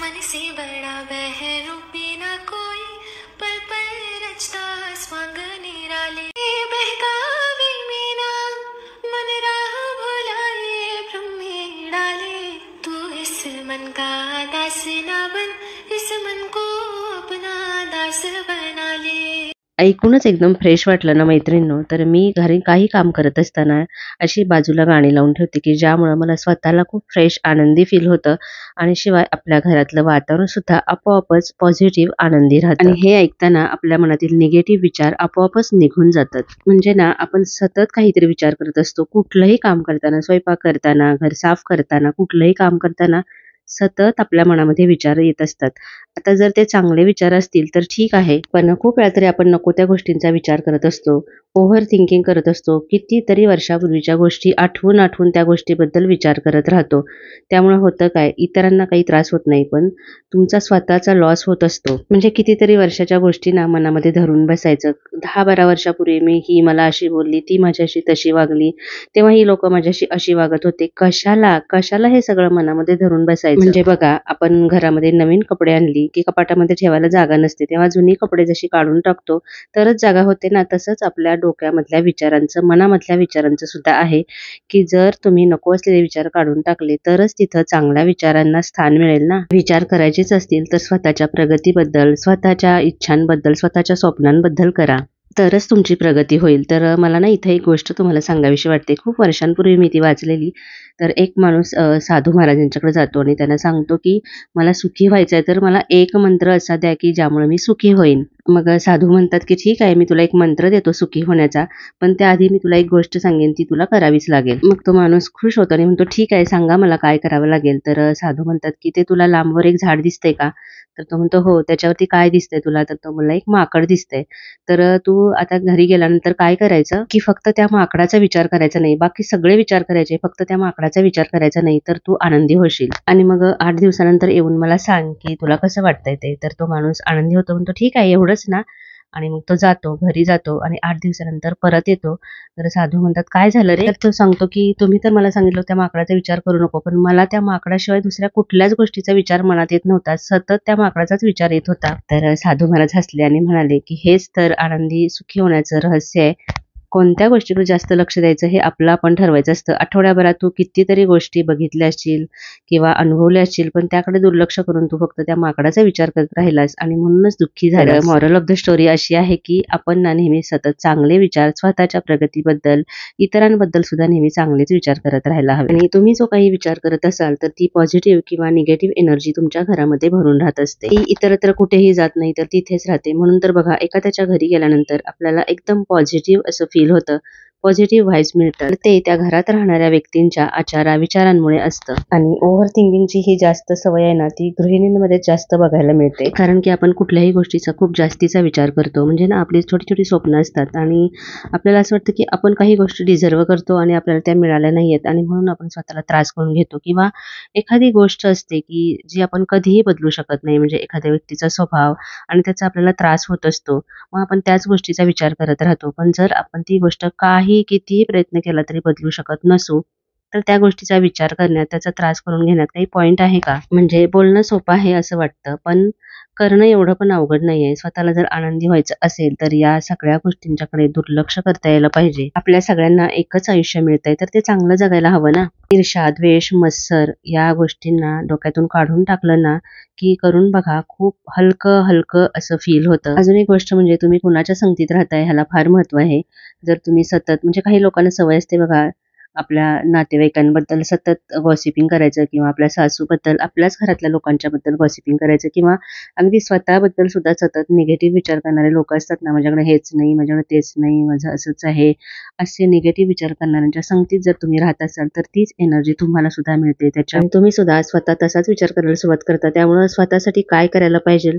मन से बड़ा बहरूपी ना कोई, पल पल रचता स्वांग निराले। बहकावे मीना मन राह भुलाए ब्रह्मे डाले। तू इस मन का दास ना बन, इस मन को अपना दास बना ले। ऐकूनच एकदम फ्रेश वाटलं ना मैत्रिणींनो. तर मी घरी काही काम करत असताना अशी बाजूला गाणी लावून ठेवते की ज्यामुळे मला स्वतःला खूप फ्रेश आनंदी फील होतं आणि शिवाय आपल्या घरातलं वातावरण सुद्धा आपोआपच पॉझिटिव्ह आनंदी राहतं. आणि हे ऐकताना आपल्या मनातील निगेटिव्ह विचार आपोआपच निघून जातात. म्हणजे ना आपण सतत काहीतरी विचार करत असतो. कुठलंही काम करताना, स्वयंपाक करताना, घर साफ करताना, कुठलंही काम करताना सतत आपल्या मनामध्ये विचार येत असतात. आता जर ते चांगले विचार असतील तर ठीक आहे, पण खूप वेळा तरी आपण नको त्या गोष्टींचा विचार करत असतो, ओव्हर थिंकिंग करत असतो. कितीतरी वर्षापूर्वीच्या गोष्टी आठवून आठवून त्या गोष्टीबद्दल विचार करत राहतो. त्यामुळे होतं काय, इतरांना काही त्रास होत नाही पण तुमचा स्वतःचा लॉस होत असतो. म्हणजे कितीतरी वर्षाच्या गोष्टी ना मनामध्ये धरून बसायचं. 10-12 वर्षापूर्वी ही मला अशी बोलली, ती माझ्याशी तशी वागली, तेव्हा ही लोक माझ्याशी अशी वागत होते. कशाला कशाला हे सगळं मनामध्ये धरून बसायचं. म्हणजे बघा, आपण घरामध्ये नवीन कपडे आणली की कपाटामध्ये ठेवायला जागा नसते, तेव्हा जुनी कपडे जशी काढून टाकतो तरच जागा होते ना. तसंच आपल्या डोक्यामधल्या विचारांचं, मनामधल्या विचारांचं सुद्धा आहे की जर तुम्ही नको असलेले विचार काढून टाकले तरच तिथं चांगल्या विचारांना स्थान मिळेल ना. विचार करायचेच असतील तर स्वतःच्या प्रगतीबद्दल, स्वतःच्या इच्छांबद्दल, स्वतःच्या स्वप्नांबद्दल करा, तरच तुमची प्रगती होईल. तर मला ना इथे एक गोष्ट तुम्हाला सांगावीशी वाटते. खूप वर्षांपूर्वी मी ती वाचलेली. तर एक माणूस साधू महाराजांच्याकडे जातो आणि त्यांना सांगतो की मला सुखी व्हायचं आहे, तर मला एक मंत्र असा द्या की ज्यामुळे मी सुखी होईन. मग साधू म्हणतात की ठीक आहे, मी तुला एक मंत्र देतो सुखी होण्याचा, पण त्याआधी मी तुला एक गोष्ट सांगेन, ती तुला करावीच लागेल. मग तो माणूस खुश होतो आणि म्हणतो ठीक आहे, सांगा मला काय करावं लागेल. तर साधू म्हणतात की ते तुला लांबवर एक झाड दिसतंय का? तर तो म्हणतो हो. त्याच्यावरती काय दिसतंय तुला? तर तो म्हणला एक माकड दिसतंय. तर तू आता घरी गेल्यानंतर काय करायचं की फक्त त्या माकडाचा विचार करायचा नाही, बाकी सगळे विचार करायचे, फक्त त्या माकडाचा विचार करायचा नाही, तर तू आनंदी होशील. आणि मग 8 दिवसानंतर येऊन मला सांग की तुला कसं वाटतंय ते. तर तो माणूस आनंदी होतो, म्हणतो ठीक आहे, एवढंच ना. आणि मग तो जातो, घरी जातो आणि 8 दिवसानंतर परत येतो. तर साधू म्हणतात काय झालं रे? तर तो सांगतो की तुम्ही तर मला सांगितलं त्या माकडाचा विचार करू नको, पण मला त्या माकडाशिवाय दुसऱ्या कुठल्याच गोष्टीचा विचार मनात येत नव्हता, सतत त्या माकडाचाच विचार येत होता. तर साधू महाराज हसले आणि म्हणाले की हेच तर आनंदी सुखी होण्याचं रहस्य आहे. कोणत्या गोष्टीकडे जास्त लक्ष द्यायचं हे आपलं आपण ठरवायचं असतं. आठवड्याभरात तू कितीतरी गोष्टी बघितल्या असतील किंवा अनुभवल्या असतील, पण त्याकडे दुर्लक्ष करून तू फक्त त्या माकडाचा विचार करत राहिलास आणि म्हणूनच दुःखी झालास. मॉरल ऑफ द स्टोरी अशी आहे की आपण ना नेहमी सतत चांगले विचार, स्वतःच्या प्रगतीबद्दल, इतरांबद्दल सुद्धा नेहमी चांगलेच विचार करत राहायला हवे. आणि तुम्ही जो काही विचार करत असाल तर ती पॉझिटिव्ह किंवा निगेटिव्ह एनर्जी तुमच्या घरामध्ये भरून राहत असते. ती इतरत्र कुठेही जात नाही, तर तिथेच राहते. म्हणून तर बघा, एखाद्याच्या घरी गेल्यानंतर आपल्याला एकदम पॉझिटिव्ह असं फील होतं, पॉझिटिव्ह व्हाइब्स मिळतात. ते त्या घरात राहणाऱ्या व्यक्तींच्या आचारा विचारांमुळे असतं. आणि ओव्हर थिंकिंगची ही जास्त सवय आहे ना, ती गृहिणींमध्ये जास्त बघायला मिळते. कारण की आपण कुठल्याही गोष्टीचा खूप जास्तीचा विचार करतो. म्हणजे ना आपली छोटी छोटी स्वप्न असतात आणि आपल्याला असं वाटतं की आपण काही गोष्टी डिझर्व करतो आणि आपल्याला त्या मिळाल्या नाहीयेत आणि म्हणून आपण स्वतःला त्रास करून घेतो. किंवा एखादी गोष्ट असते की जी आपण कधीही बदलू शकत नाही, म्हणजे एखाद्या व्यक्तीचा स्वभाव, आणि त्याचा आपल्याला त्रास होत असतो. मग आपण त्याच गोष्टीचा विचार करत राहतो. पण जर आपण ती गोष्ट कितीही प्रयत्न केला तरी बदलू शकत नसू, तर त्या गोष्टीचा विचार करण्यात, त्याचा त्रास करून घेण्यात काही पॉइंट आहे का? म्हणजे बोलणं सोपं आहे असं वाटतं, पण करणं एवढं पण अवघड नाहीये. स्वतःला जर आनंदी व्हायचं असेल तर या सगळ्या गोष्टींच्याकडे दुर्लक्ष करता यायला पाहिजे. आपल्या सगळ्यांना एकच आयुष्य मिळतंय, तर ते चांगलं जगायला हवं ना. ईर्ष्या, द्वेष, मत्सर या गोष्टींना डोक्यातून काढून टाकलं ना की करून बघा, खूप हलकं हलकं असं फील होतं. अजून एक गोष्ट म्हणजे तुम्ही कुणाच्या संगतीत राहताय ह्याला फार महत्व आहे. जर तुम्ही सतत, म्हणजे काही लोकांना सवय असते बघा, आपल्या नातेवाईकांबद्दल सतत गॉसिपिंग करायचं किंवा आपल्या सासूबद्दल, आपल्याच घरातल्या लोकांच्याबद्दल गॉसिपिंग करायचं किंवा अगदी स्वतःबद्दल सुद्धा सतत निगेटिव्ह विचार करणारे लोक असतात ना, माझ्याकडे हेच नाही, माझ्याकडे तेच नाही, माझं असंच आहे, असे निगेटिव्ह विचार करणाऱ्यांच्या संगतीत जर तुम्ही राहत असाल तर तीच एनर्जी तुम्हाला सुद्धा मिळते. त्याच्या तुम्ही सुद्धा स्वतः तसाच विचार करायला सुरुवात करता. त्यामुळे स्वतःसाठी काय करायला पाहिजे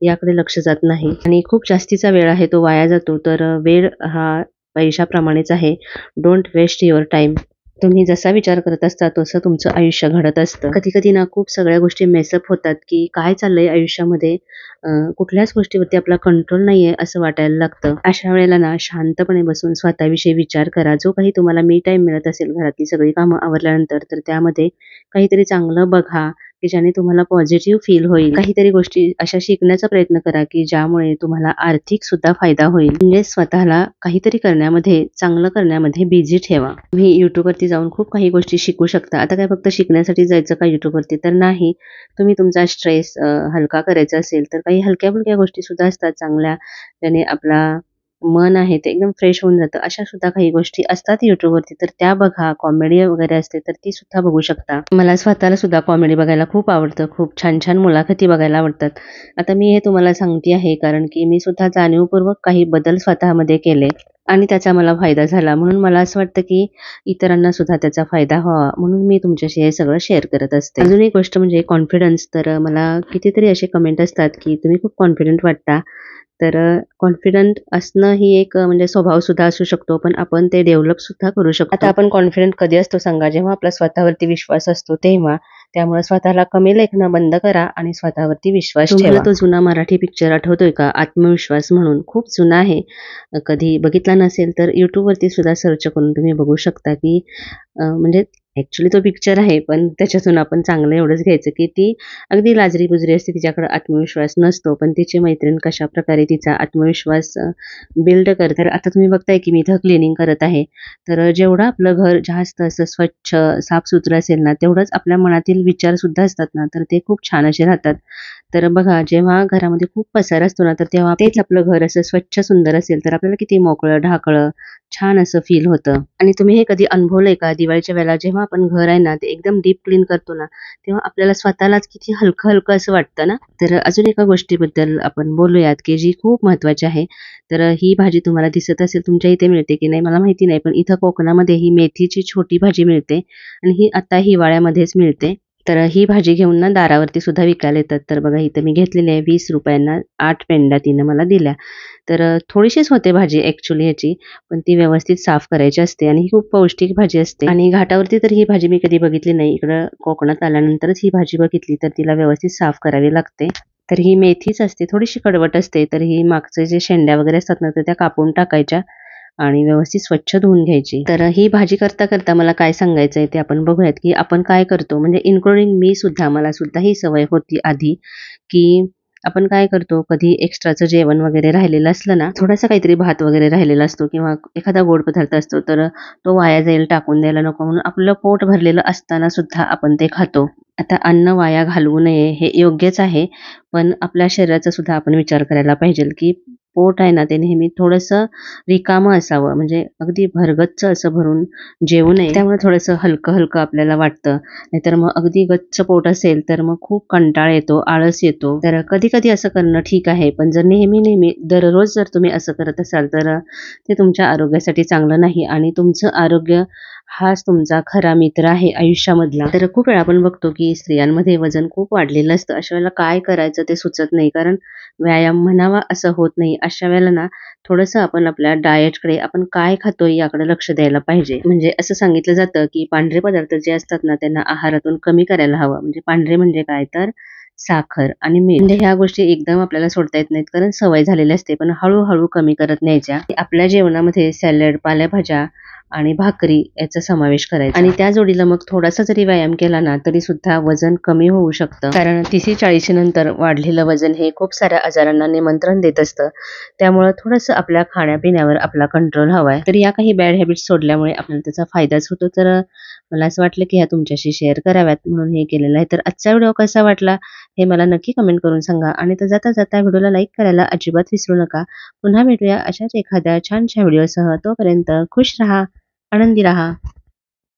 याकडे लक्ष जात नाही आणि खूप जास्तीचा वेळ आहे तो वाया जातो. तर वेळ हा पैशाप्रमाणेच आहे. Don't waste your time. तुम्ही जसा विचार करत असता तसं तुमचं आयुष्य घडत असतं. कधी कधी ना खूप सगळ्या गोष्टी मेसअप होतात की काय चाललंय आयुष्यामध्ये, कुठल्याच गोष्टीवरती आपला कंट्रोल नाहीये असं वाटायला लागतं. अशा वेळेला ना शांतपणे बसून स्वतःविषयी विचार करा. जो काही तुम्हाला मी टाइम मिळत असेल घरातली सगळी कामं आवरल्यानंतर, तर त्यामध्ये काहीतरी चांगलं बघा, की ज्याने तुम्हाला पॉझिटिव्ह फील होईल. काहीतरी गोष्टी अशा शिकण्याचा प्रयत्न करा की ज्यामुळे तुम्हाला आर्थिक सुद्धा फायदा होईल. म्हणजे स्वतःला काहीतरी करण्यामध्ये, चांगलं करण्यामध्ये बिझी ठेवा. तुम्ही युट्यूबवरती जाऊन खूप काही गोष्टी शिकू शकता. आता काय फक्त शिकण्यासाठी जायचं का युट्यूबवरती? तर नाही. तुम्ही तुमचा स्ट्रेस हलका करायचा असेल तर काही हलक्या-फुलक्या गोष्टी सुद्धा असतात चांगल्या, ज्याने आपला मन आहे ते एकदम फ्रेश होऊन जातं. अशा सुद्धा काही गोष्टी असतात YouTubeवरती, तर त्या बघा. कॉमेडी वगैरे असते तर ती सुद्धा बघू शकता. मला स्वतःला सुद्धा कॉमेडी बघायला खूप आवडतं. खूप छान-छान मुलाखती बघायला आवडतात. आता मी हे तुम्हाला सांगते आहे कारण की मी सुद्धा जाणीवपूर्वक काही बदल स्वतःमध्ये केले आणि त्याचा मला फायदा झाला. म्हणून मला असं वाटतं की इतरांना सुद्धा त्याचा फायदा व्हावा, म्हणून मी तुमच्याशी हे सगळं शेअर करत असते. अजून एक गोष्ट म्हणजे कॉन्फिडन्स. तर मला कितीतरी असे कमेंट असतात की तुम्ही खूप कॉन्फिडंट वाटता. तर कॉन्फिडंट असणं ही एक म्हणजे स्वभाव सुद्धा असू शकतो, पण आपण ते डेव्हलप सुद्धा करू शकतो. आता आपण कॉन्फिडंट कधी असतो सांगा? जेव्हा आपला स्वतःवरती विश्वास असतो तेव्हा. त्यामुळे स्वतःला कमी लेखणं बंद करा आणि स्वतःवरती विश्वास ठेवा. तुम्हाला तो जुना मराठी पिक्चर आठवतोय का? आत्मविश्वास म्हणून. खूप जुना आहे. कधी बघितला नसेल तर YouTubeवरती सुद्धा सर्च करून तुम्ही बघू शकता की म्हणजे ॲक्च्युअली तो पिक्चर आहे, पण त्याच्यातून आपण चांगलं एवढंच घ्यायचं की ती अगदी लाजरी-बुजरी असते, तिच्याकडे आत्मविश्वास नसतो, पण तिची मैत्रीण कशाप्रकारे तिचा आत्मविश्वास बिल्ड करते. तर आता तुम्ही बघताय की मी इथं क्लिनिंग करत आहे. तर जेवढं आपलं घर जास्त असं स्वच्छ, साफसुथरं असेल ना, तेवढंच आपल्या मनातील विचार सुद्धा असतात ना, तर ते खूप छान असे राहतात. तर बघा, जेव्हा घरामध्ये खूप पसारा असतो ना, तर तेव्हा तेच आपलं घर असं स्वच्छ, सुंदर असेल, तर आपल्याला किती मोकळं, ढाकळं, छान असं फील होतं. आणि तुम्ही हे कधी अनुभवलंय का? दिवाळीच्या वेळेला जेव्हा आपण घर आहे ना, ते एकदम डीप क्लीन करतो ना, तेव्हा आपल्याला स्वतःलाच किती हलकं-हलकं असं वाटतं ना. तर अजून एका गोष्टीबद्दल आपण बोलूयात, की जी खूप महत्त्वाची आहे. तर ही भाजी तुम्हाला दिसत असेल, तुमच्या इथे मिळते की नाही मला माहिती नाही, पण इथं कोकणामध्ये ही मेथीची छोटी भाजी मिळते आणि ही आता हिवाळ्यामध्येच मिळते. तर ही भाजी घेऊन ना दारावरती सुद्धा विकायला येतात. तर बघा इथं मी घेतलेली आहे ₹20 8 पेंड्या तिनं मला दिल्या. तर थोडीशीच होते भाजी ॲक्च्युअली ह्याची, पण ती व्यवस्थित साफ करायची असते आणि ही खूप पौष्टिक भाजी असते. आणि घाटावरती तर ही भाजी मी कधी बघितली नाही. इकडं कोकणात आल्यानंतरच ही भाजी बघितली, तर तिला व्यवस्थित साफ करावी लागते. तर ही मेथीच असते, थोडीशी कडवट असते. तर ही मागचे जे शेंड्या वगैरे असतात ना, तर त्या कापून टाकायच्या आणि व्यवस्थित स्वच्छ धुवून घ्यायची. तर ही भाजी करता मला काय सांगायचंय ते आपण बघूयात, की आपण काय करतो म्हणजे इन्क्लुडिंग मी सुद्धा, मला सुद्धा ही सवय होती आधी, की आपण काय करतो, कधी एक्स्ट्राचं जेवण वगैरे राहिलेलं असलं ना, थोडासा काहीतरी भात वगैरे राहिलेला असतो किंवा एखादा गोड पदार्थ असतो, तर तो वाया जाईल, टाकून द्यायला नको म्हणून आपलं पोट भरलेलं असताना सुद्धा आपण ते खातो. आता अन्न वाया घालवू नये हे योग्यच आहे, पण आपल्या शरीराचा सुद्धा आपण विचार करायला पाहिजे, की पोट आहे ना ते नेहमी थोडंसं रिकामं असावं, म्हणजे अगदी भरगच्च असं भरून जेवू नये. त्यामुळे थोडंसं हलकं-हलकं आपल्याला वाटतं. नाहीतर मग अगदी गच्च पोट असेल तर मग खूप कंटाळा येतो, आळस येतो. तर कधी-कधी असं करणं ठीक आहे, पण जर नेहमी-नेहमी दररोज जर तुम्ही असं करत असाल तर ते तुमच्या आरोग्यासाठी चांगलं नाही आणि तुमचं आरोग्य हाच तुमचा खरा मित्र आहे आयुष्यामधला. तर खूप वेळा आपण बघतो की स्त्रियांमध्ये वजन खूप वाढलेलं असतं. अशा वेळेला काय करायचं ते सुचत नाही, कारण व्यायाम म्हणावा असं होत नाही. अशा वेळेला ना थोडंसं आपण आपल्या डाएटकडे, आपण काय खातोय याकडे लक्ष द्यायला पाहिजे. म्हणजे असं सांगितलं जातं की पांढरे पदार्थ जे असतात ना त्यांना आहारातून कमी करायला हवं. म्हणजे पांढरे म्हणजे काय, तर साखर आणि मीठ. म्हणजे ह्या गोष्टी एकदम आपल्याला सोडता येत नाहीत, कारण सवय झालेली असते, पण हळूहळू कमी करत न्यायच्या. आपल्या जेवणामध्ये सॅलड, पालेभाज्या आणि भाकरी याचा समावेश करायचा आणि त्या जोडीला मग थोडासा जरी व्यायाम केला ना तरी सुद्धा वजन कमी होऊ शकतं. कारण 30-40 नंतर वाढलेलं वजन हे खूप साऱ्या आजारांना निमंत्रण देत असतं. त्यामुळे थोडंसं आपल्या खाण्यापिण्यावर आपला कंट्रोल हवाय. तर या काही बॅड हॅबिट्स सोडल्यामुळे आपल्याला त्याचा फायदाच होतो. तर मला असं वाटलं की ह्या तुमच्याशी शेअर कराव्यात म्हणून हे केलेलं आहे. तर आजचा व्हिडिओ कसा वाटला हे मला नक्की कमेंट करून सांगा आणि तर जाता व्हिडिओला लाईक करायला अजिबात विसरू नका. पुन्हा भेटूया अशाच एखाद्या छानशा व्हिडिओसह. तोपर्यंत खुश राहा, आनंदी राहा.